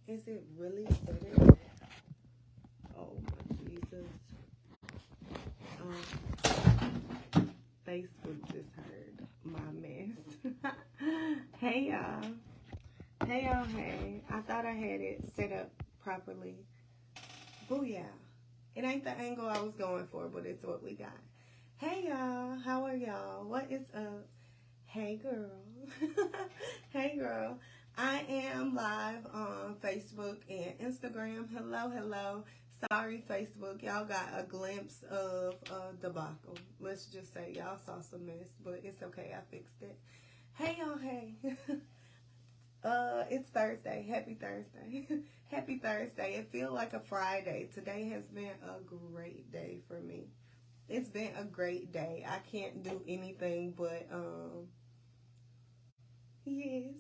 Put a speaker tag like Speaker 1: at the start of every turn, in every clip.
Speaker 1: Is it really setting? Oh my Jesus. Facebook just heard my mess. Hey y'all. Hey y'all, hey. I thought I had it set up properly. Booyah. It ain't the angle I was going for, but it's what we got. Hey y'all. How are y'all? What is up? Hey girl. Hey girl. I am live on Facebook and Instagram. Hello. Sorry, Facebook. Y'all got a glimpse of debacle. Let's just say y'all saw some mess, but it's okay. I fixed it. Hey y'all, hey. It's Thursday. Happy Thursday. Happy Thursday. It feels like a Friday. Today has been a great day for me. It's been a great day. I can't do anything but yes.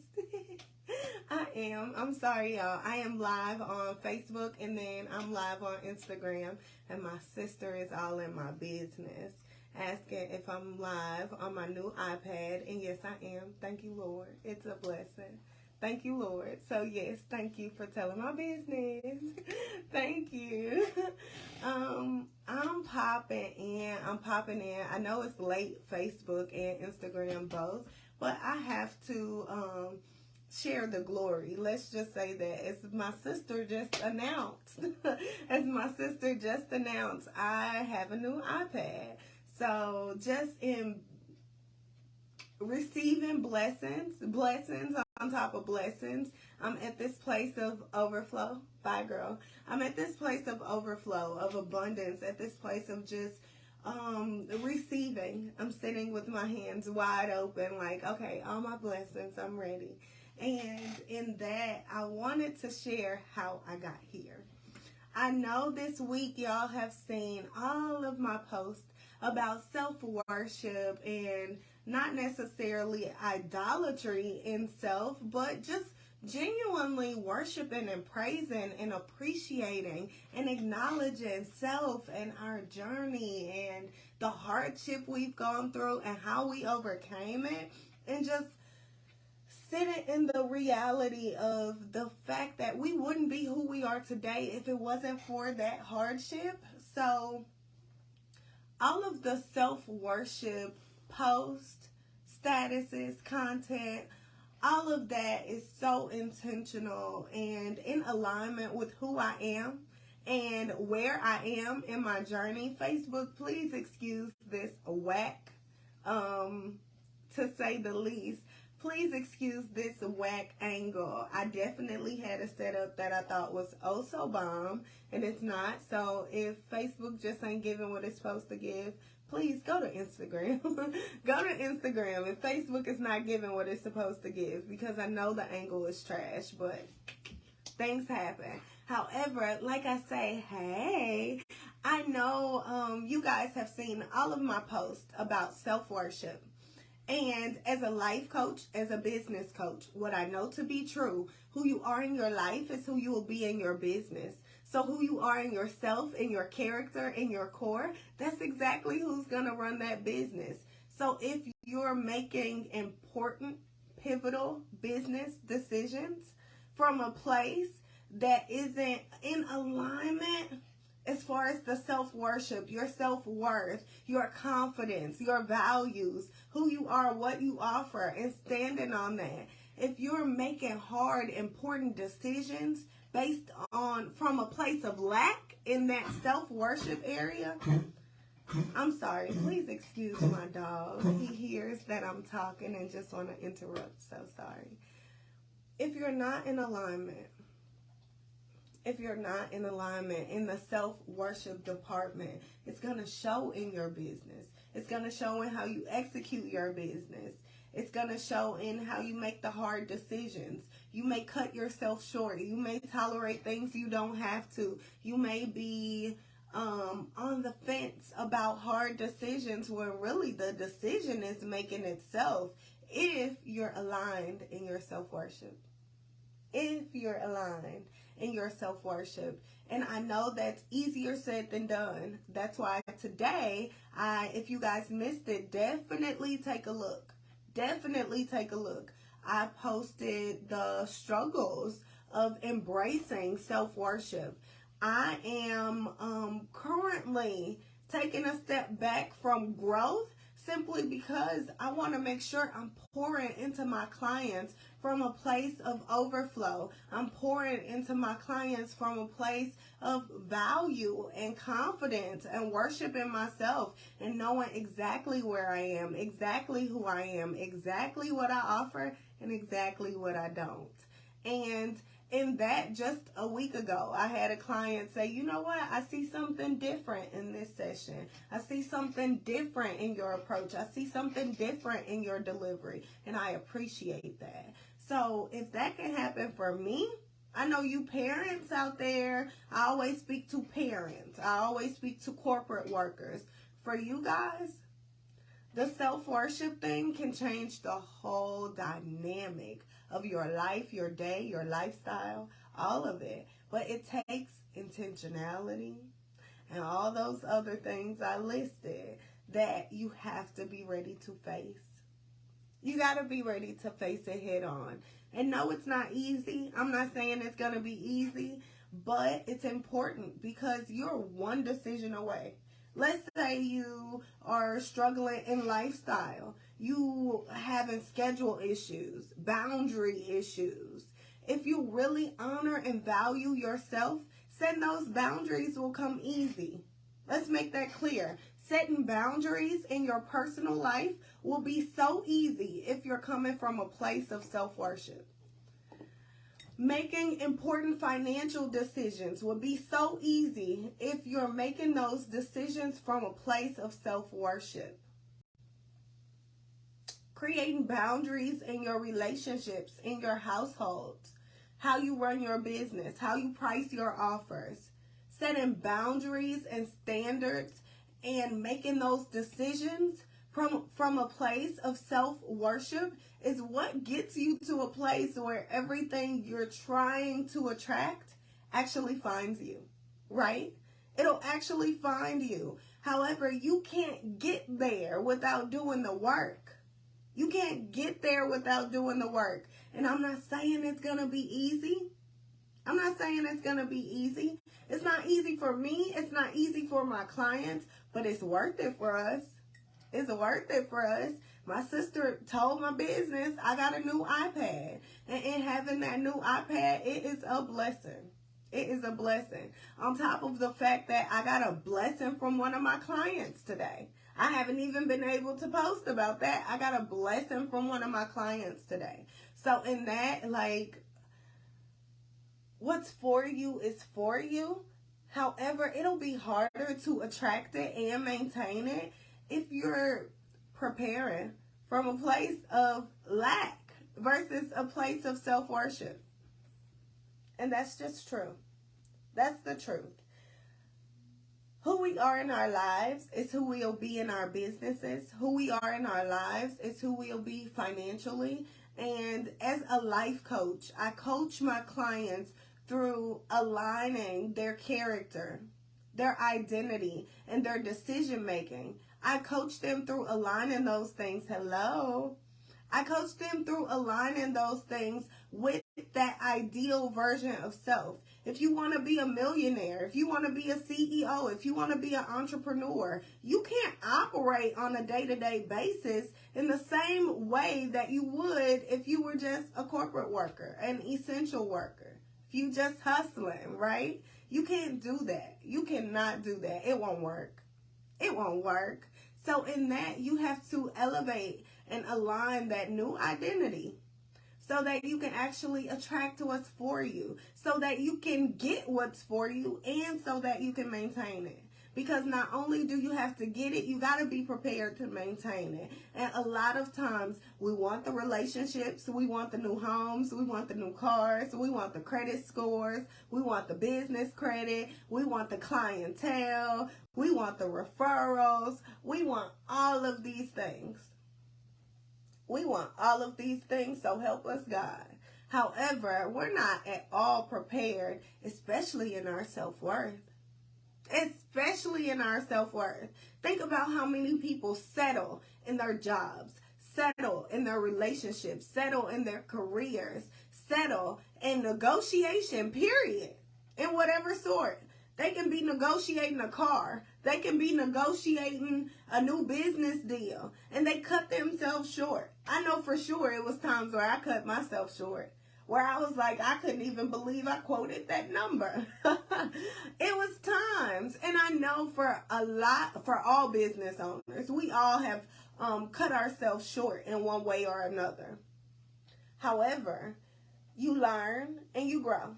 Speaker 1: I am. I'm sorry, y'all. I am live on Facebook and then I'm live on Instagram. And my sister is all in my business, asking if I'm live on my new iPad. And yes, I am. Thank you, Lord. It's a blessing. Thank you, Lord. So yes, thank you for telling my business. Thank you. I'm popping in. I know it's late, Facebook and Instagram both, but I have to share the glory. Let's just say that as my sister just announced, I have a new iPad. So just in receiving blessings on top of blessings. I'm at this place of overflow. Bye, girl. I'm at this place of overflow, of abundance, at this place of just receiving. I'm sitting with my hands wide open, like, okay, all my blessings, I'm ready. And in that, I wanted to share how I got here. I know this week y'all have seen all of my posts about self-worship and not necessarily idolatry in self, but just genuinely worshiping and praising and appreciating and acknowledging self and our journey and the hardship we've gone through and how we overcame it, and just sitting in the reality of the fact that we wouldn't be who we are today if it wasn't for that hardship. So all of the self-worship posts, statuses, content, all of that is so intentional and in alignment with who I am and where I am in my journey. Facebook, please excuse this whack, to say the least. Please excuse this whack angle. I definitely had a setup that I thought was oh so bomb, and it's not. So if Facebook just ain't giving what it's supposed to give, please go to Instagram. Go to Instagram if Facebook is not giving what it's supposed to give, because I know the angle is trash, but things happen. However, like I say, hey, I know you guys have seen all of my posts about self-worship. And as a life coach, as a business coach, what I know to be true, who you are in your life is who you will be in your business. So who you are in yourself, in your character, in your core, that's exactly who's going to run that business. So if you're making important, pivotal business decisions from a place that isn't in alignment as far as the self-worship, your self-worth, your confidence, your values, who you are, what you offer, and standing on that. If you're making hard, important decisions based on, from a place of lack in that self-worship area, I'm sorry, please excuse my dog. He hears that I'm talking and just want to interrupt, so sorry. If you're not in alignment, in the self-worship department, it's going to show in your business. It's going to show in how you execute your business. It's going to show in how you make the hard decisions. You may cut yourself short. You may tolerate things you don't have to. You may be on the fence about hard decisions where really the decision is making itself, if you're aligned in your self-worship. If you're aligned in your self-worship. And I know that's easier said than done. That's why today, if you guys missed it, definitely take a look. I posted the struggles of embracing self-worship. I am currently taking a step back from growth simply because I want to make sure I'm pouring into my clients from a place of overflow. I'm pouring into my clients from a place of value and confidence and worshiping myself and knowing exactly where I am, exactly who I am, exactly what I offer, and exactly what I don't. And in that, just a week ago, I had a client say, you know what, I see something different in this session. I see something different in your approach. I see something different in your delivery, and I appreciate that. So if that can happen for me, I know you parents out there, I always speak to parents. I always speak to corporate workers. For you guys, the self-worship thing can change the whole dynamic of your life, your day, your lifestyle, all of it. But it takes intentionality and all those other things I listed that you have to be ready to face. You got to be ready to face it head on. And no, it's not easy. I'm not saying it's going to be easy, but it's important because you're one decision away. Let's say you are struggling in lifestyle. You having schedule issues, boundary issues. If you really honor and value yourself, setting those boundaries will come easy. Let's make that clear. Setting boundaries in your personal life will be so easy if you're coming from a place of self-worship. Making important financial decisions will be so easy if you're making those decisions from a place of self-worship. Creating boundaries in your relationships, in your households, how you run your business, how you price your offers. Setting boundaries and standards and making those decisions from a place of self-worship is what gets you to a place where everything you're trying to attract actually finds you, right? It'll actually find you. However, you can't get there without doing the work. You can't get there without doing the work. And I'm not saying it's going to be easy. I'm not saying it's going to be easy. It's not easy for me. It's not easy for my clients, but it's worth it for us. It's worth it for us. My sister told my business I got a new iPad. And in having that new iPad, it is a blessing. It is a blessing. On top of the fact that I got a blessing from one of my clients today. I haven't even been able to post about that. I got a blessing from one of my clients today. So in that, like, what's for you is for you. However, it'll be harder to attract it and maintain it if you're preparing from a place of lack versus a place of self-worship. And that's just true. That's the truth. Who we are in our lives is who we'll be in our businesses. Who we are in our lives is who we'll be financially. And as a life coach, I coach my clients through aligning their character, their identity, and their decision making. I coach them through aligning those things. Hello. I coach them through aligning those things with that ideal version of self. If you want to be a millionaire, if you want to be a CEO, if you want to be an entrepreneur, you can't operate on a day-to-day basis in the same way that you would if you were just a corporate worker, an essential worker. If you just hustling, right? You can't do that. You cannot do that. It won't work. It won't work. So in that, you have to elevate and align that new identity so that you can actually attract what's for you, so that you can get what's for you, and so that you can maintain it. Because not only do you have to get it, you got to be prepared to maintain it. And a lot of times we want the relationships, we want the new homes, we want the new cars, we want the credit scores, we want the business credit, we want the clientele, we want the referrals, we want all of these things. We want all of these things, so help us God. However, we're not at all prepared, especially in our self-worth. Especially in our self-worth. Think about how many people settle in their jobs, settle in their relationships, settle in their careers, settle in negotiation, period, in whatever sort. They can be negotiating a car. They can be negotiating a new business deal. And they cut themselves short. I know for sure it was times where I cut myself short. Where I was like, I couldn't even believe I quoted that number. It was times. And I know for all business owners, we all have cut ourselves short in one way or another. However, you learn and you grow.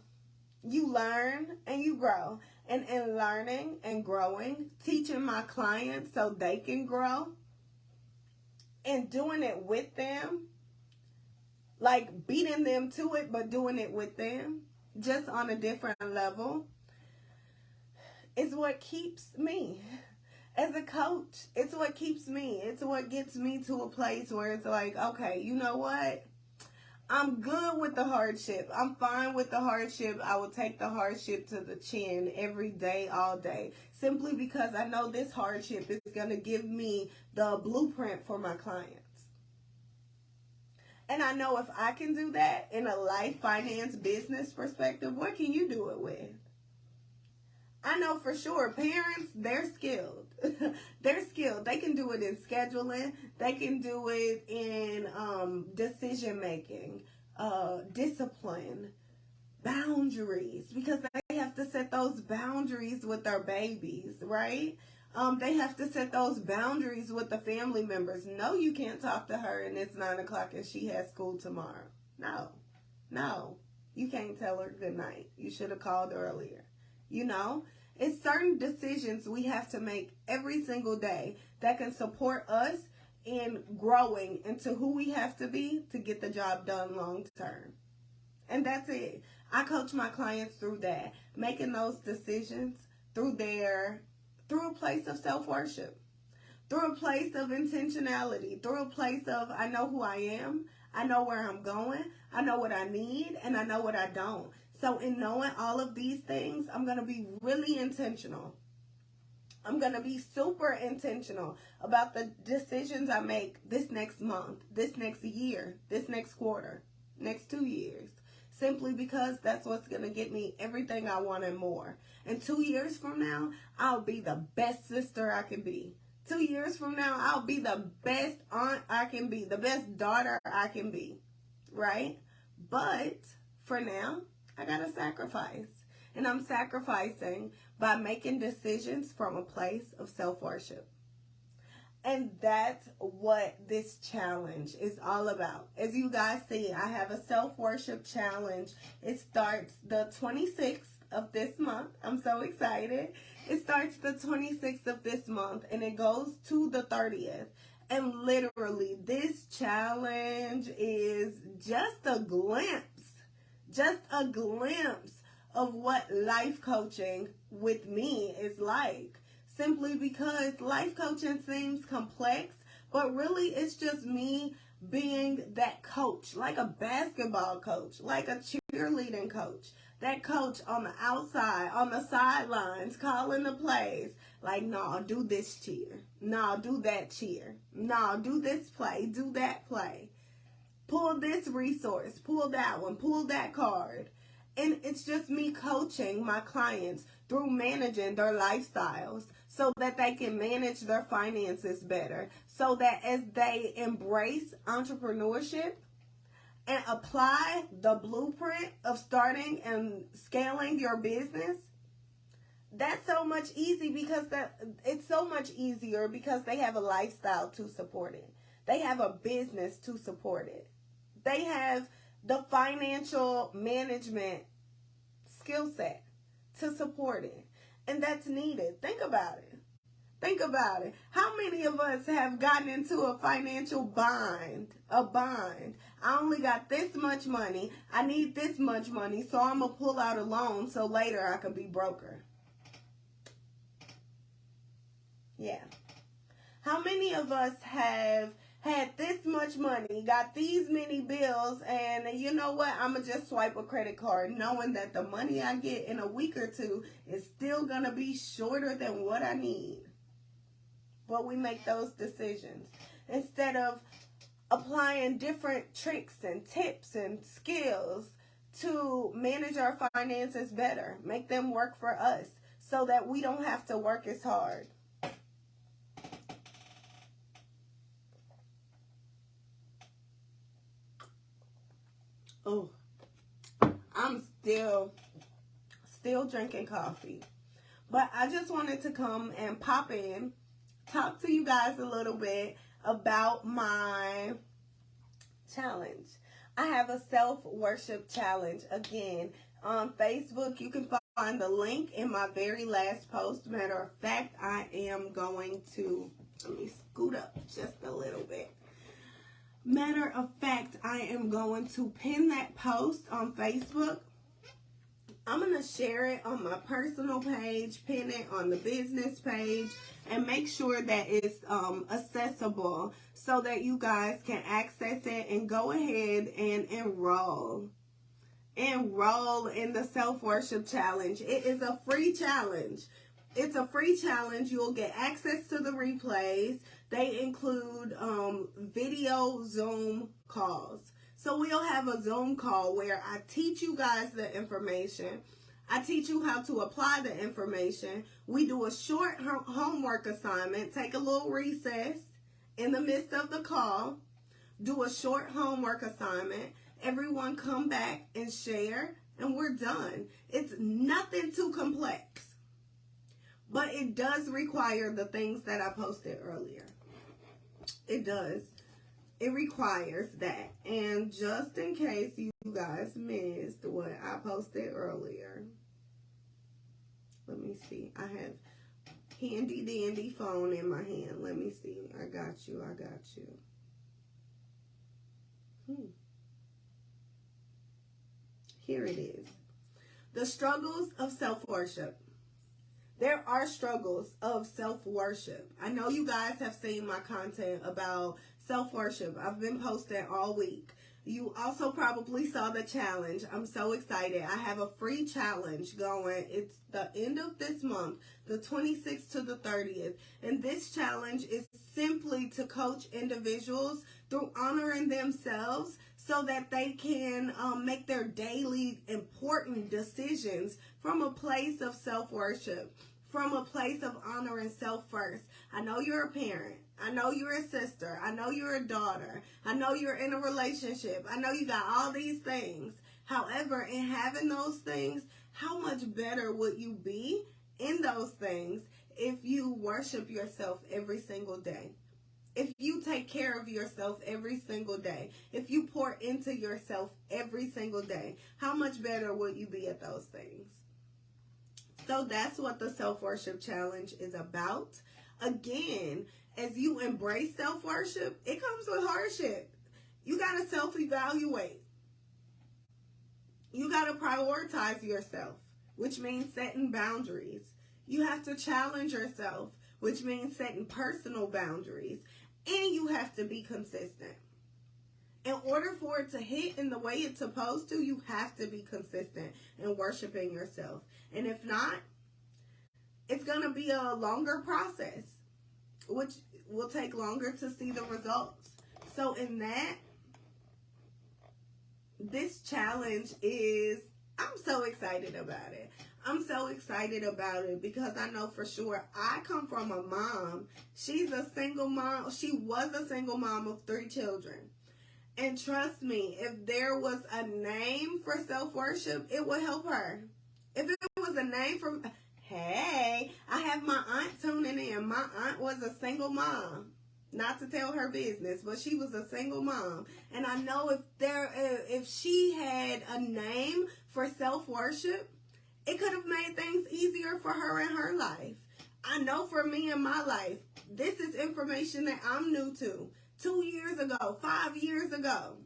Speaker 1: You learn and you grow. And in learning and growing, teaching my clients so they can grow, and doing it with them, like beating them to it, but doing it with them, just on a different level, is what keeps me. As a coach, it's what keeps me. It's what gets me to a place where it's like, okay, you know what? I'm good with the hardship. I'm fine with the hardship. I will take the hardship to the chin every day, all day, simply because I know this hardship is going to give me the blueprint for my clients. And I know if I can do that in a life, finance, business perspective, what can you do it with? I know for sure parents, they're skilled. They're skilled. They can do it in scheduling. They can do it in decision making, discipline, boundaries, because they have to set those boundaries with their babies, right? They have to set those boundaries with the family members. No, you can't talk to her and it's 9 o'clock and she has school tomorrow. No, you can't tell her good night. You should have called earlier. You know, it's certain decisions we have to make every single day that can support us in growing into who we have to be to get the job done long term. And that's it. I coach my clients through that, making those decisions through a place of self-worship, through a place of intentionality, through a place of I know who I am, I know where I'm going, I know what I need, and I know what I don't. So in knowing all of these things, I'm going to be really intentional. I'm going to be super intentional about the decisions I make this next month, this next year, this next quarter, next 2 years. Simply because that's what's going to get me everything I want and more. And 2 years from now, I'll be the best sister I can be. 2 years from now, I'll be the best aunt I can be, the best daughter I can be, right? But for now, I got to sacrifice. And I'm sacrificing by making decisions from a place of self-worship. And that's what this challenge is all about. As you guys see, I have a self-worship challenge. It starts the 26th of this month. I'm so excited. It starts the 26th of this month and it goes to the 30th. And literally, this challenge is just a glimpse of what life coaching with me is like. Simply because life coaching seems complex, but really it's just me being that coach, like a basketball coach, like a cheerleading coach, that coach on the outside, on the sidelines, calling the plays, like, no, do this cheer, no, do that cheer, no, do this play, do that play, pull this resource, pull that one, pull that card. And it's just me coaching my clients through managing their lifestyles so that they can manage their finances better. So that as they embrace entrepreneurship and apply the blueprint of starting and scaling your business, that's so much it's so much easier because they have a lifestyle to support it. They have a business to support it. They have the financial management skill set to support it. And that's needed. Think about it. How many of us have gotten into a financial bind? I only got this much money. I need this much money, so I'm going to pull out a loan so later I can be broker. Yeah. How many of us have had this much money, got these many bills, and you know what? I'm going to just swipe a credit card knowing that the money I get in a week or two is still going to be shorter than what I need. But we make those decisions instead of applying different tricks and tips and skills to manage our finances better, make them work for us so that we don't have to work as hard. Oh, I'm still drinking coffee. But I just wanted to come and pop in, talk to you guys a little bit about my challenge. I have a self-worship challenge. Again, on Facebook, you can find the link in my very last post. Matter of fact, I am going to, let me scoot up just a little bit. Matter of fact, I am going to pin that post on Facebook. I'm going to share it on my personal page, pin it on the business page, and make sure that it's accessible so that you guys can access it and go ahead and enroll. Enroll in the self-worship challenge. It is a free challenge. It's a free challenge. You'll get access to the replays. They include video Zoom calls. So we'll have a Zoom call where I teach you guys the information. I teach you how to apply the information. We do a short homework assignment. Take a little recess in the midst of the call. Do a short homework assignment. Everyone come back and share, and we're done. It's nothing too complex. But it does require the things that I posted earlier. It does. It requires that. And just in case you guys missed what I posted earlier, let me see. I have handy dandy phone in my hand. Let me see. I got you. Here it is. The struggles of self-worship. There are struggles of self-worship. I know you guys have seen my content about self-worship. I've been posting all week. You also probably saw the challenge. I'm so excited. I have a free challenge going. It's the end of this month, the 26th to the 30th. And this challenge is simply to coach individuals through honoring themselves so that they can make their daily important decisions from a place of self-worship, from a place of honoring self first. I know you're a parent. I know you're a sister. I know you're a daughter. I know you're in a relationship. I know you got all these things. However, in having those things, how much better would you be in those things if you worship yourself every single day? If you take care of yourself every single day, if you pour into yourself every single day, how much better would you be at those things? So that's what the self-worship challenge is about. Again, as you embrace self-worship, it comes with hardship. You got to self-evaluate. You got to prioritize yourself, which means setting boundaries. You have to challenge yourself, which means setting personal boundaries. And you have to be consistent. In order for it to hit in the way it's supposed to, you have to be consistent in worshiping yourself. And if not, it's going to be a longer process, which will take longer to see the results. So in that, this challenge is, I'm so excited about it. I'm so excited about it because I know for sure I come from a mom. She's a single mom. She was a single mom of 3 children. And trust me, if there was a name for self-worship, it would help her. If it was a name for, hey, I have my aunt tuning in. My aunt was a single mom. Not to tell her business, but she was a single mom. And I know if she had a name for self-worship, it could have made things easier for her in her life. I know for me in my life, this is information that I'm new to. 2 years ago, 5 years ago,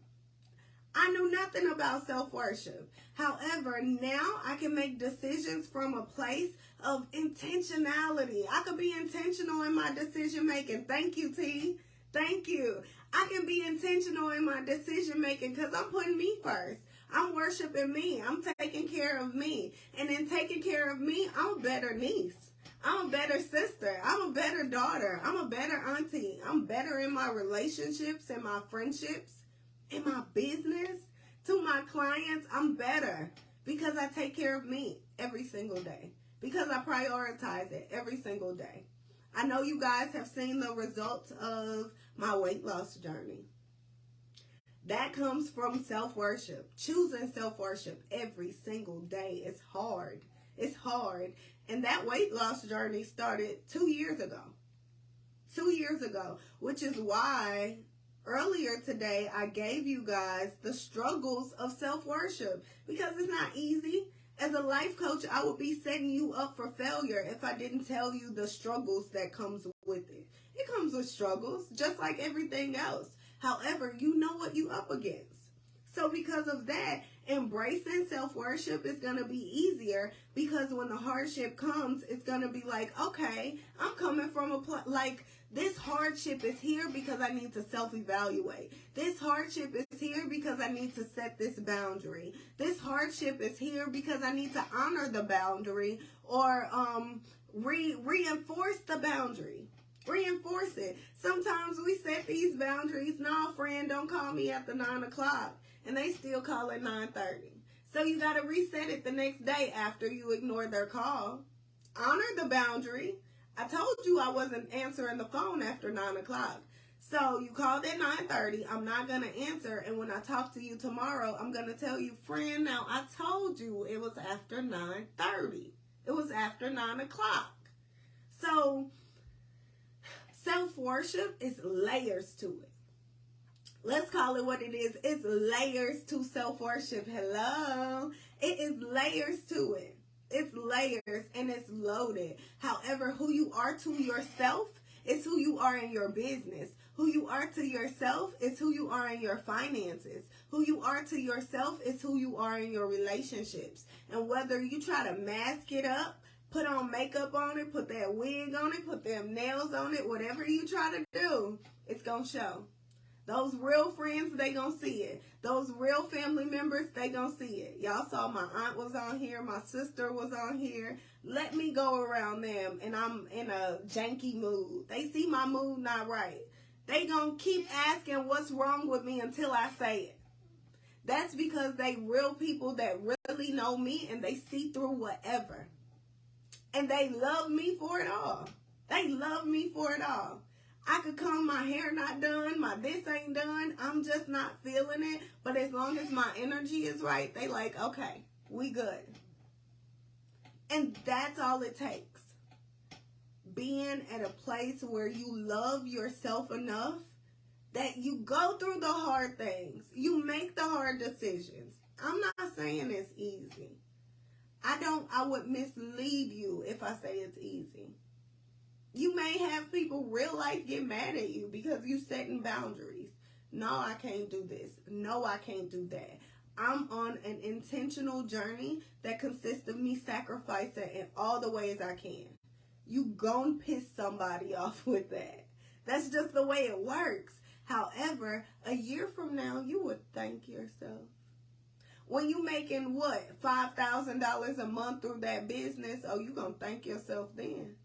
Speaker 1: I knew nothing about self-worship. However, now I can make decisions from a place of intentionality. I could be intentional in my decision making. Thank you, T. Thank you. I can be intentional in my decision making because I'm putting me first. I'm worshiping me. I'm taking care of me. And in taking care of me, I'm a better niece. I'm a better sister. I'm a better daughter. I'm a better auntie. I'm better in my relationships and my friendships, in my business. To my clients, I'm better because I take care of me every single day, because I prioritize it every single day. I know you guys have seen the results of my weight loss journey. That comes from self-worship. Choosing self-worship every single day is hard. It's hard. And that weight loss journey started 2 years ago. 2 years ago, which is why earlier today I gave you guys the struggles of self-worship, because it's not easy. As a life coach, I would be setting you up for failure if I didn't tell you the struggles that comes with it. It comes with struggles, just like everything else. However, you know what you up against. So because of that, embracing self-worship is going to be easier, because when the hardship comes, it's going to be like, okay, I'm coming from a like, this hardship is here because I need to self-evaluate. This hardship is here because I need to set this boundary. This hardship is here because I need to honor the boundary, or reinforce the boundary. Reinforce it. Sometimes we set these boundaries. No, friend, don't call me after 9 o'clock. And they still call at 9:30. So you got to reset it the next day after you ignore their call. Honor the boundary. I told you I wasn't answering the phone after 9 o'clock. So you called at 9:30. I'm not going to answer. And when I talk to you tomorrow, I'm going to tell you, friend, now I told you it was after 9:30. It was after 9 o'clock. So self-worship is layers to it. Let's call it what it is. It's layers to self-worship. Hello. It is layers to it. It's layers and it's loaded. However, who you are to yourself is who you are in your business. Who you are to yourself is who you are in your finances. Who you are to yourself is who you are in your relationships. And whether you try to mask it up, put on makeup on it, put that wig on it, put them nails on it, whatever you try to do, it's going to show. Those real friends, they gonna see it. Those real family members, they gonna see it. Y'all saw my aunt was on here. My sister was on here. Let me go around them and I'm in a janky mood. They see my mood not right. They gonna keep asking what's wrong with me until I say it. That's because they real people that really know me, and they see through whatever. And they love me for it all. They love me for it all. I could comb my hair not done, my this ain't done, I'm just not feeling it. But as long as my energy is right, they like, okay, we good. And that's all it takes. Being at a place where you love yourself enough that you go through the hard things. You make the hard decisions. I'm not saying it's easy. I would mislead you if I say it's easy. You may have people real life get mad at you because you setting boundaries. No, I can't do this. No, I can't do that. I'm on an intentional journey that consists of me sacrificing in all the ways I can. You gon' piss somebody off with that. That's just the way it works. However, a year from now, you would thank yourself. When you making what, $5,000 a month through that business, oh, you gonna thank yourself then.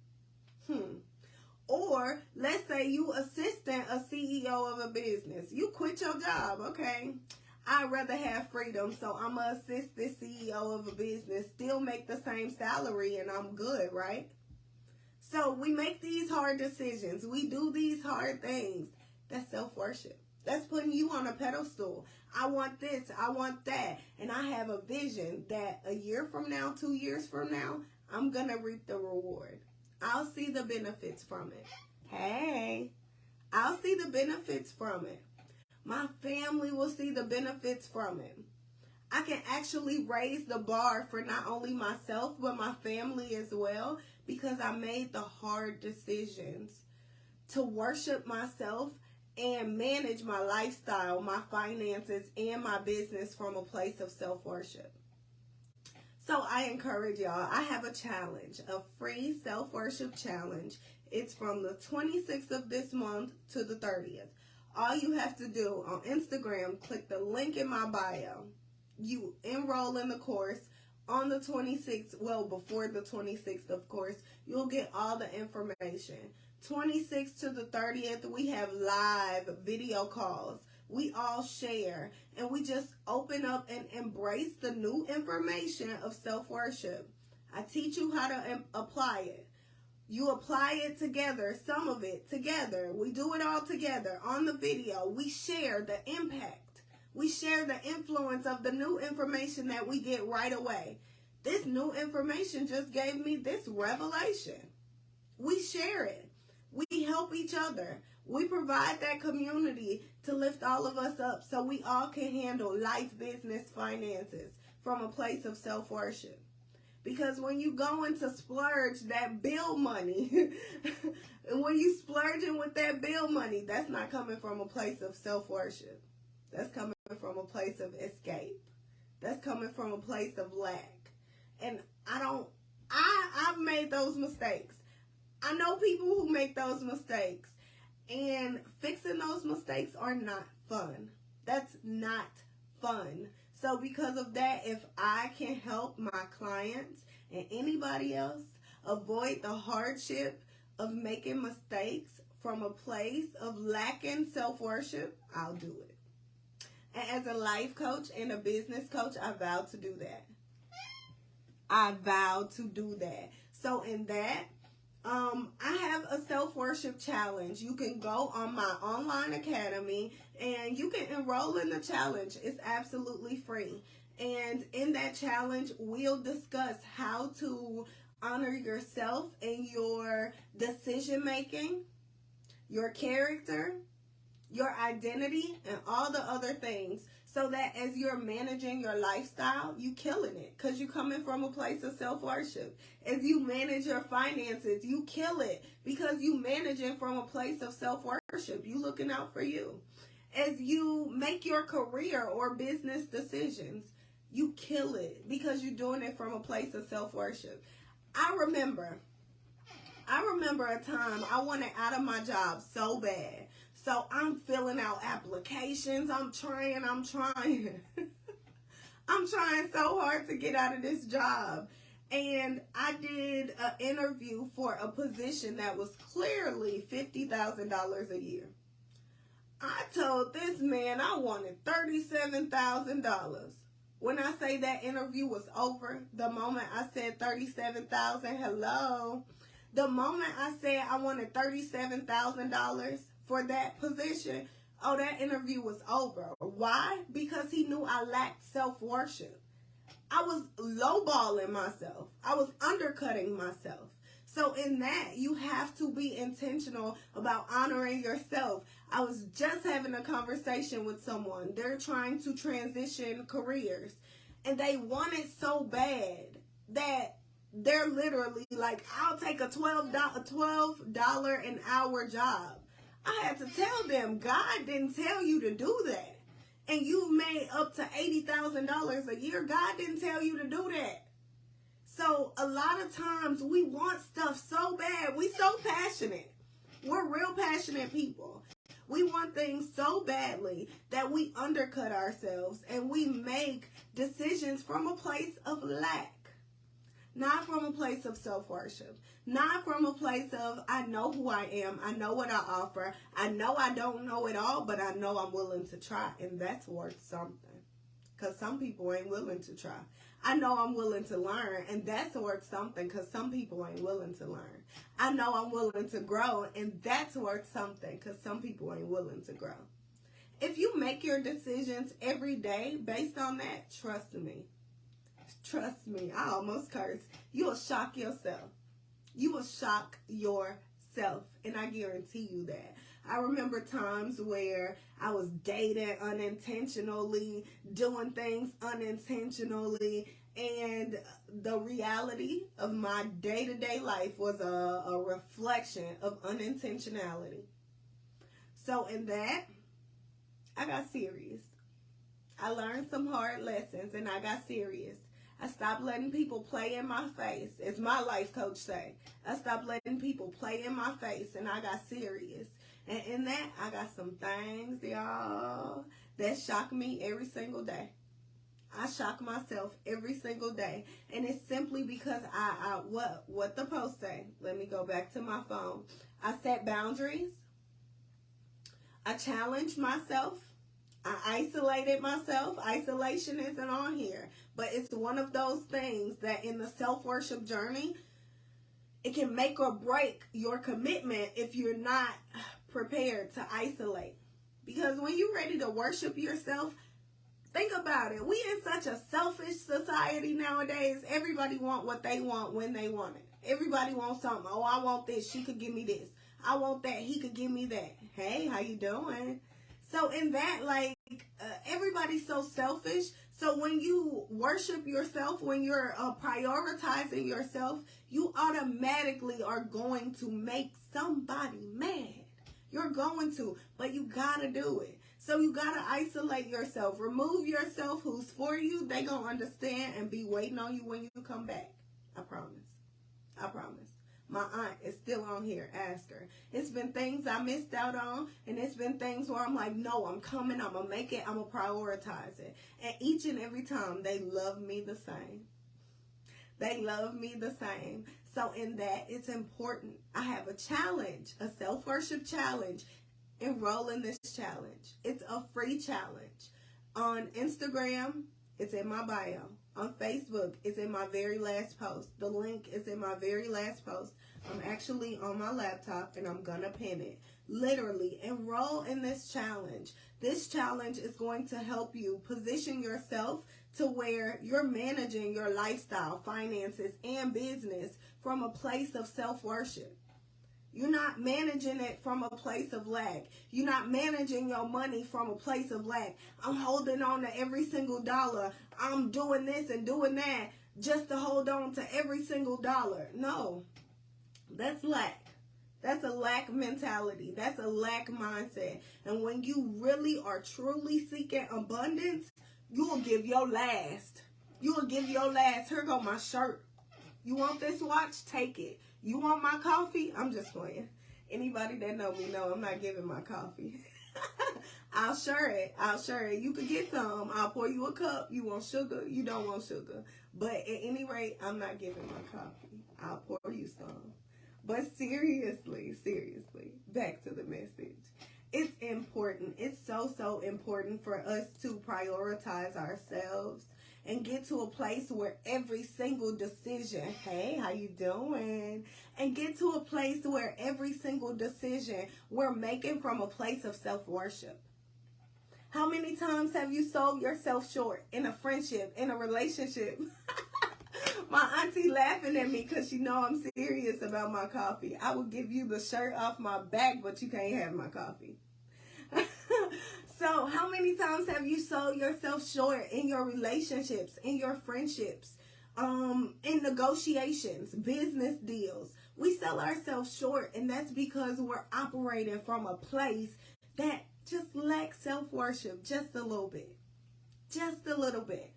Speaker 1: Or let's say you assistant a CEO of a business. You quit your job, okay? I'd rather have freedom, so I'm going to assist this CEO of a business, still make the same salary, and I'm good, right? So we make these hard decisions. We do these hard things. That's self-worship. That's putting you on a pedestal. I want this, I want that. And I have a vision that a year from now, 2 years from now, I'm going to reap the reward. I'll see the benefits from it. Hey, I'll see the benefits from it. My family will see the benefits from it. I can actually raise the bar for not only myself, but my family as well, because I made the hard decisions to worship myself and manage my lifestyle, my finances, and my business from a place of self-worship. So I encourage y'all, I have a challenge, a free self-worship challenge. It's from the 26th of this month to the 30th. All you have to do on Instagram, click the link in my bio. You enroll in the course on the 26th, well, before the 26th, of course. You'll get all the information. 26th to the 30th, we have live video calls we all share, and we just open up and embrace the new information of self-worship. I teach you how to apply it. You apply it together, some of it together. We do it all together on the video. We share the impact. We share the influence of the new information that we get right away. This new information just gave me this revelation. We share it. We help each other. We provide that community to lift all of us up so we all can handle life, business, finances from a place of self-worship. Because when you go into splurge that bill money, when you splurging with that bill money, that's not coming from a place of self-worship. That's coming from a place of escape. That's coming from a place of lack. And I've made those mistakes. I know people who make those mistakes. And fixing those mistakes are not fun. That's not fun. So because of that, if I can help my clients and anybody else avoid the hardship of making mistakes from a place of lacking self-worship, I'll do it. And as a life coach and a business coach, I vow to do that. I vow to do that. So in that, I have a self-worship challenge. You can go on my online academy and you can enroll in the challenge. It's absolutely free. And in that challenge, we'll discuss how to honor yourself and your decision making, your character, your identity, and all the other things, so that as you're managing your lifestyle, you killing it because you're coming from a place of self-worship. As you manage your finances, you kill it because you managing from a place of self-worship. You looking out for you. As you make your career or business decisions, you kill it because you're doing it from a place of self-worship. I remember a time I wanted out of my job so bad. So I'm filling out applications. I'm trying. I'm trying so hard to get out of this job. And I did an interview for a position that was clearly $50,000 a year. I told this man I wanted $37,000. When I say that interview was over, the moment I said $37,000, hello. The moment I said I wanted $37,000 for that position, oh, that interview was over. Why? Because he knew I lacked self-worship. I was lowballing myself. I was undercutting myself. So in that, you have to be intentional about honoring yourself. I was just having a conversation with someone. They're trying to transition careers, and they want it so bad that they're literally like, I'll take a $12 an hour job. I had to tell them, God didn't tell you to do that. And you've made up to $80,000 a year. God didn't tell you to do that. So a lot of times we want stuff so bad. We so passionate. We're real passionate people. We want things so badly that we undercut ourselves and we make decisions from a place of lack. Not from a place of self-worship. Not from a place of, I know who I am. I know what I offer. I know I don't know it all, but I know I'm willing to try. And that's worth something. Because some people ain't willing to try. I know I'm willing to learn. And that's worth something because some people ain't willing to learn. I know I'm willing to grow. And that's worth something because some people ain't willing to grow. If you make your decisions every day based on that, trust me. Trust me, I almost cursed. You will shock yourself. You will shock yourself. And I guarantee you that. I remember times where I was dating unintentionally, doing things unintentionally, and the reality of my day-to-day life was a reflection of unintentionality. So in that, I got serious. I learned some hard lessons and I got serious. I stopped letting people play in my face, as my life coach say. I stopped letting people play in my face, and I got serious. And in that, I got some things, y'all, that shock me every single day. I shock myself every single day. And it's simply because what the post say. Let me go back to my phone. I set boundaries. I challenged myself. I isolated myself. Isolation isn't on here, but it's one of those things that in the self-worship journey, it can make or break your commitment if you're not prepared to isolate. Because when you're ready to worship yourself, think about it. We in such a selfish society nowadays. Everybody want what they want when they want it. Everybody wants something. Oh, I want this. She could give me this. I want that. He could give me that. Hey, how you doing? So in that, like, everybody's so selfish. So when you worship yourself, when you're prioritizing yourself, you automatically are going to make somebody mad. You're going to, but you gotta do it. So you gotta isolate yourself. Remove yourself. Who's for you, they gonna understand and be waiting on you when you come back. I promise. I promise. My aunt is still on here. Ask her. It's been things I missed out on, and it's been things where I'm like, no, I'm coming. I'm going to make it. I'm going to prioritize it. And each and every time, they love me the same. They love me the same. So in that, it's important. I have a challenge, a self-worship challenge. Enroll in this challenge. It's a free challenge. On Instagram, it's in my bio. On Facebook, it's in my very last post. The link is in my very last post. I'm actually on my laptop and I'm going to pin it. Literally, enroll in this challenge. This challenge is going to help you position yourself to where you're managing your lifestyle, finances, and business from a place of self-worship. You're not managing it from a place of lack. You're not managing your money from a place of lack. I'm holding on to every single dollar. I'm doing this and doing that just to hold on to every single dollar. No, that's lack. That's a lack mentality. That's a lack mindset. And when you really are truly seeking abundance, you will give your last. You will give your last. Here go my shirt. You want this watch? Take it. You want my coffee? I'm just playing. Anybody that know me know I'm not giving my coffee. I'll share it. I'll share it. You could get some. I'll pour you a cup. You want sugar? You don't want sugar. But at any rate, I'm not giving my coffee. I'll pour you some. But seriously, back to the message. It's important. It's so important for us to prioritize ourselves and get to a place where every single decision, hey, how you doing? And get to a place where every single decision we're making from a place of self-worship. How many times have you sold yourself short in a friendship, in a relationship? My auntie laughing at me because she know I'm serious about my coffee. I will give you the shirt off my back, but you can't have my coffee. So how many times have you sold yourself short in your relationships, in your friendships, in negotiations, business deals? We sell ourselves short, and that's because we're operating from a place that just lacks self-worship just a little bit. Just a little bit.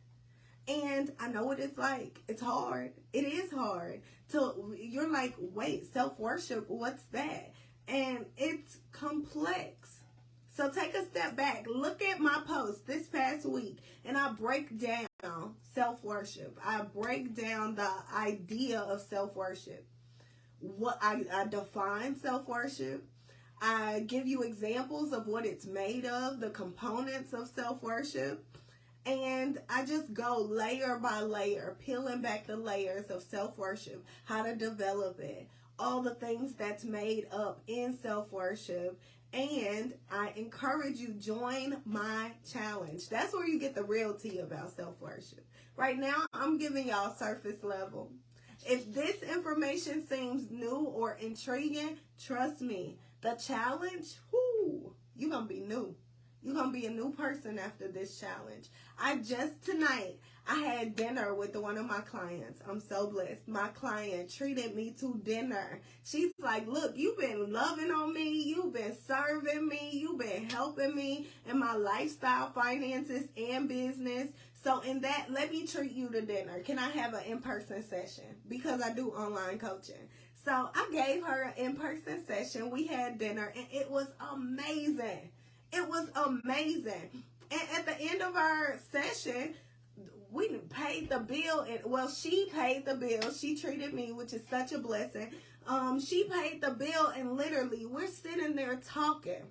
Speaker 1: And I know what it's like. It's hard. It is hard. You're like, wait, self-worship, what's that? And it's complex. So take a step back. Look at my post this past week, and I break down self-worship. I break down the idea of self-worship. What I define self-worship. I give you examples of what it's made of, the components of self-worship. And I just go layer by layer, peeling back the layers of self-worship, how to develop it, all the things that's made up in self-worship. And I encourage you, join my challenge. That's where you get the real tea about self-worship. Right now, I'm giving y'all surface level. If this information seems new or intriguing, trust me, the challenge, you're going to be new. You're going to be a new person after this challenge. Tonight, I had dinner with one of my clients. I'm so blessed. My client treated me to dinner. She's like, look, you've been loving on me. You've been serving me. You've been helping me in my lifestyle, finances, and business. So in that, let me treat you to dinner. Can I have an in-person session? Because I do online coaching. So I gave her an in-person session. We had dinner, and it was amazing. It was amazing. And at the end of our session, we paid the bill. And she paid the bill. She treated me, which is such a blessing. She paid the bill, and literally, we're sitting there talking.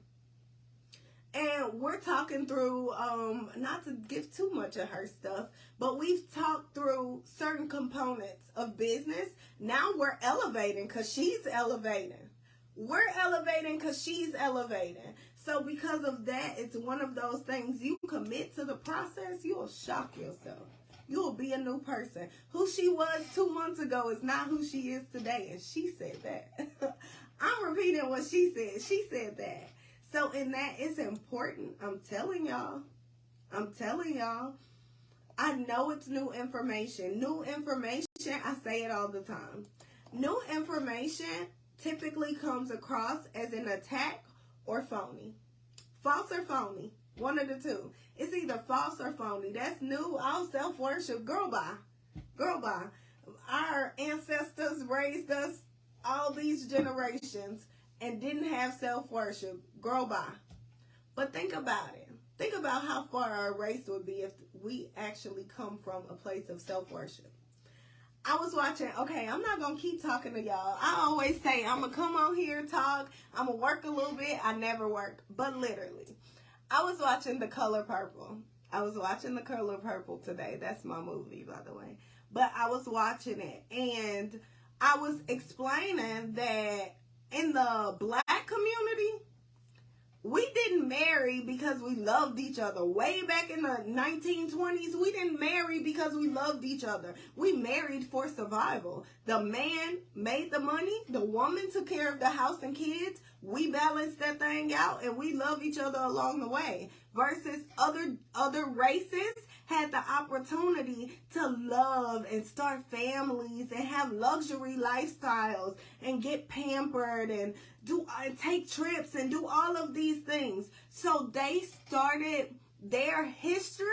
Speaker 1: And we're talking through, not to give too much of her stuff, but we've talked through certain components of business. Now we're elevating because she's elevating. We're elevating because she's elevating. So because of that, it's one of those things, you commit to the process, you'll shock yourself. You'll be a new person. Who she was 2 months ago is not who she is today. And she said that. I'm repeating what she said. She said that. So in that, it's important. I'm telling y'all. I know it's new information. New information, I say it all the time. New information typically comes across as an attack or phony. False or phony. One of the two. It's either false or phony. That's new. All self-worship. Girl, bye. Girl, bye. Our ancestors raised us all these generations and didn't have self-worship. Girl, bye. But think about it. Think about how far our race would be if we actually come from a place of self-worship. I was watching, okay, I'm not going to keep talking to y'all. I always say, I'm going to come on here and talk. I'm going to work a little bit. I never work, but literally. I was watching The Color Purple. I was watching The Color Purple today. That's my movie, by the way. But I was watching it, and I was explaining that in the Black community, we didn't marry because we loved each other. Way back in the 1920s, we didn't marry because we loved each other. We married for survival. The man made the money. The woman took care of the house and kids. We balanced that thing out, and we love each other along the way. Versus other races had the opportunity to love and start families and have luxury lifestyles and get pampered and take trips and do all of these things. So they started their history.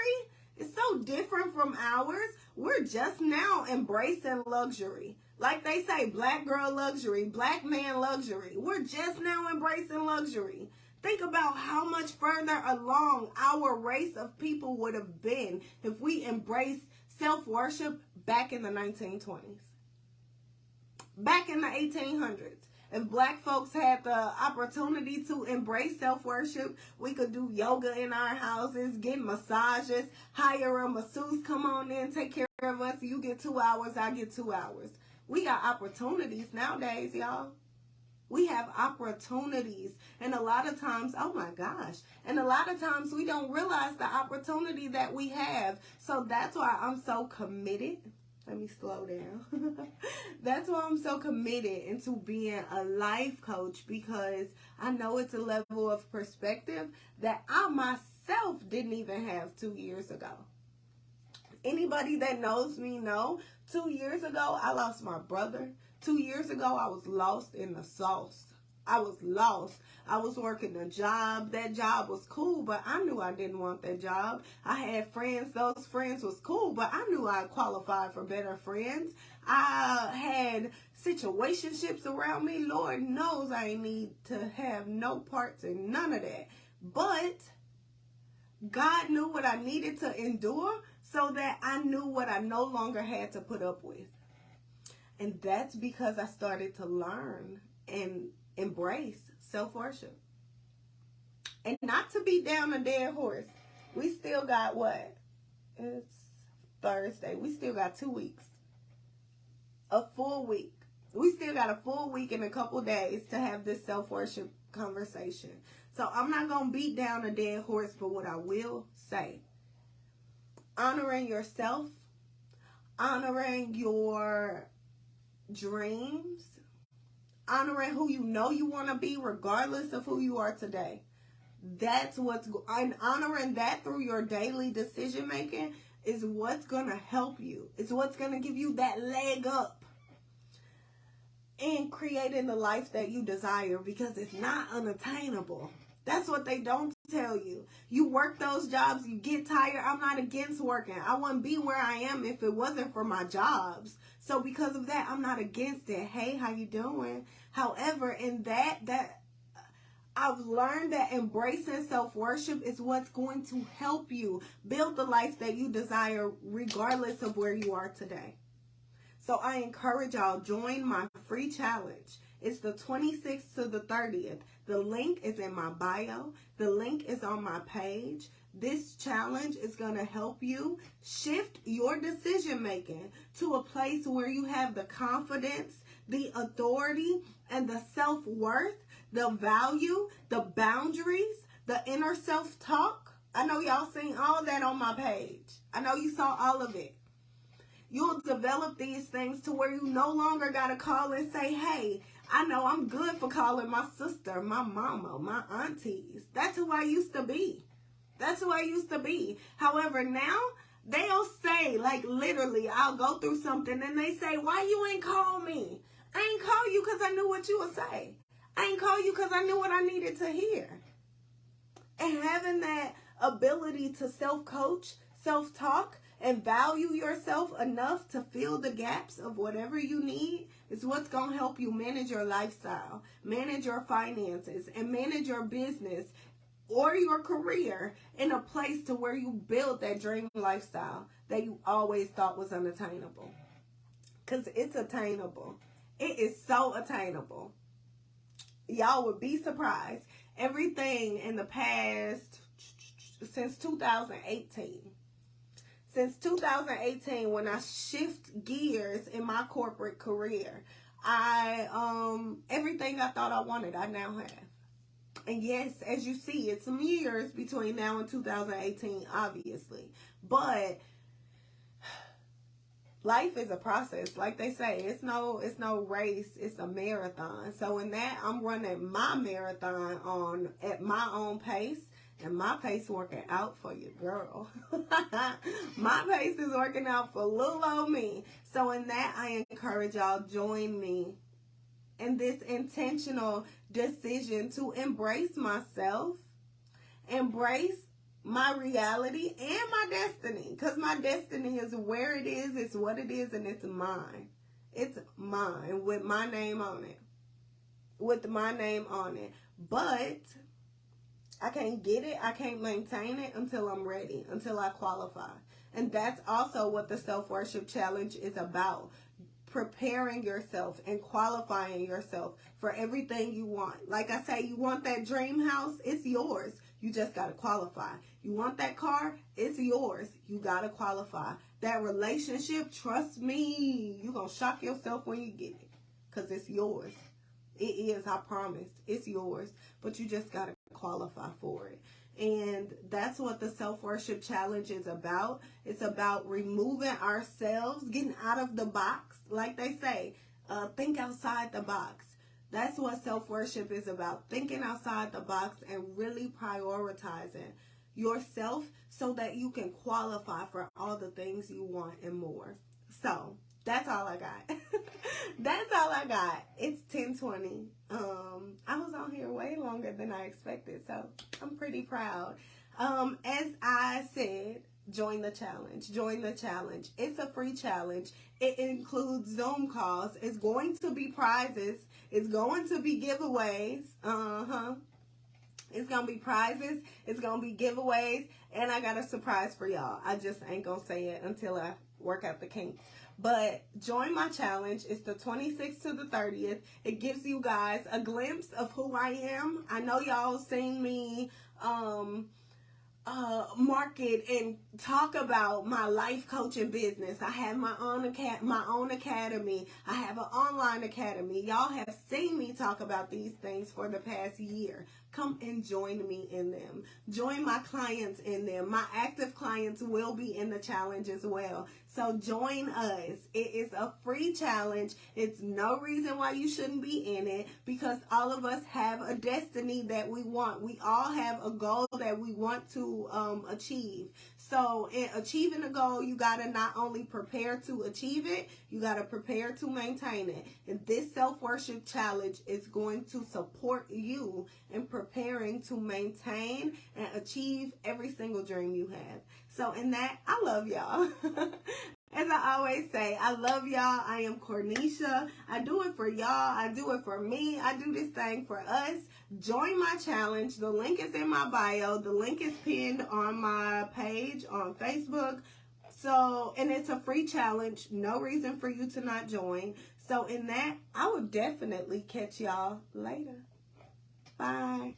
Speaker 1: It's so different from ours. We're just now embracing luxury. Like they say, black girl luxury, black man luxury. We're just now embracing luxury. Think about how much further along our race of people would have been if we embraced self-worship back in the 1920s. Back in the 1800s. If black folks had the opportunity to embrace self-worship, we could do yoga in our houses, get massages, hire a masseuse, come on in, take care of us. You get 2 hours, I get 2 hours. We got opportunities nowadays, y'all. We have opportunities. And a lot of times, oh my gosh, and a lot of times we don't realize the opportunity that we have. So that's why I'm so committed. Let me slow down. That's why I'm so committed into being a life coach, because I know it's a level of perspective that I myself didn't even have 2 years ago. Anybody that knows me know, 2 years ago, I lost my brother. 2 years ago, I was lost in the sauce. I was lost. I was working a job. That job was cool, but I knew I didn't want that job. I had friends. Those friends was cool, but I knew I qualified for better friends. I had situationships around me. Lord knows I ain't need to have no parts in none of that. But God knew what I needed to endure so that I knew what I no longer had to put up with. And that's because I started to learn and embrace self-worship. And not to be down a dead horse. We still got what? It's Thursday. We still got 2 weeks. A full week. We still got a full week and a couple days to have this self-worship conversation. So I'm not going to beat down a dead horse, but what I will say, honoring yourself, honoring your dreams, honoring who you know you want to be regardless of who you are today. That's and honoring that through your daily decision making is what's going to help you. It's what's going to give you that leg up in creating the life that you desire, because it's not unattainable. That's what they don't tell you. You work those jobs, you get tired. I'm not against working. I wouldn't be where I am if it wasn't for my jobs. So because of that, I'm not against it. Hey, how you doing? However, in that I've learned that embracing self-worship is what's going to help you build the life that you desire regardless of where you are today. So I encourage y'all, join my free challenge. It's the 26th to the 30th. The link is in my bio. The link is on my page. This challenge is going to help you shift your decision making to a place where you have the confidence, the authority, and the self-worth, the value, the boundaries, the inner self-talk. I know y'all seen all that on my page. I know you saw all of it. You'll develop these things to where you no longer got to call and say, hey, I know I'm good for calling my sister, my mama, my aunties. That's who I used to be. That's who I used to be. However, now they'll say, like literally, I'll go through something and they say, why you ain't call me? I ain't call you because I knew what you would say. I ain't call you because I knew what I needed to hear. And having that ability to self-coach, self-talk, and value yourself enough to fill the gaps of whatever you need is what's going to help you manage your lifestyle, manage your finances, and manage your business or your career in a place to where you build that dream lifestyle that you always thought was unattainable. Because it's attainable. It is so attainable. Y'all would be surprised. Everything in the past, since 2018, when I shift gears in my corporate career, everything I thought I wanted, I now have. And yes, as you see, it's some years between now and 2018, obviously. But life is a process. Like they say, it's no race, it's a marathon. So in that, I'm running my marathon at my own pace. And my pace working out for you, girl. My pace is working out for little old me. So in that, I encourage y'all, join me in this intentional decision to embrace myself, embrace my reality and my destiny. Because my destiny is where it is, it's what it is, and it's mine. It's mine with my name on it. But I can't get it, I can't maintain it until I'm ready, until I qualify. And that's also what the Self-Worship Challenge is about. Preparing yourself and qualifying yourself for everything you want. Like I say, you want that dream house, it's yours. You just got to qualify. You want that car, it's yours. You got to qualify. That relationship, trust me, you're going to shock yourself when you get it. Because it's yours. It is, I promise. It's yours. But you just got to qualify for it. And that's what the Self-Worship Challenge is about. It's about removing ourselves, getting out of the box. Like they say, think outside the box. That's what self-worship is about. Thinking outside the box and really prioritizing yourself so that you can qualify for all the things you want and more. So that's all I got. That's all I got. It's 10:20. I was on here way longer than I expected, so I'm pretty proud. As I said, join the challenge. Join the challenge. It's a free challenge. It includes Zoom calls. It's going to be prizes. It's going to be giveaways. It's going to be prizes. It's going to be giveaways. And I got a surprise for y'all. I just ain't going to say it until I work out the kinks. But join my challenge. It's the 26th to the 30th. It gives you guys a glimpse of who I am. I know y'all seen me market and talk about my life coaching business. I have my own academy. I have an online academy. Y'all have seen me talk about these things for the past year. Come and join me in them. Join my clients in them. My active clients will be in the challenge as well. So join us. It is a free challenge. It's no reason why you shouldn't be in it, because all of us have a destiny that we want. We all have a goal that we want to achieve. So in achieving a goal, you got to not only prepare to achieve it, you got to prepare to maintain it. And this self-worship challenge is going to support you in preparing to maintain and achieve every single dream you have. So in that, I love y'all. As I always say, I love y'all. I am Cornisha. I do it for y'all. I do it for me. I do this thing for us. Join my challenge. The link is in my bio. The link is pinned on my page on Facebook. So, and it's a free challenge. No reason for you to not join. So in that, I will definitely catch y'all later. Bye.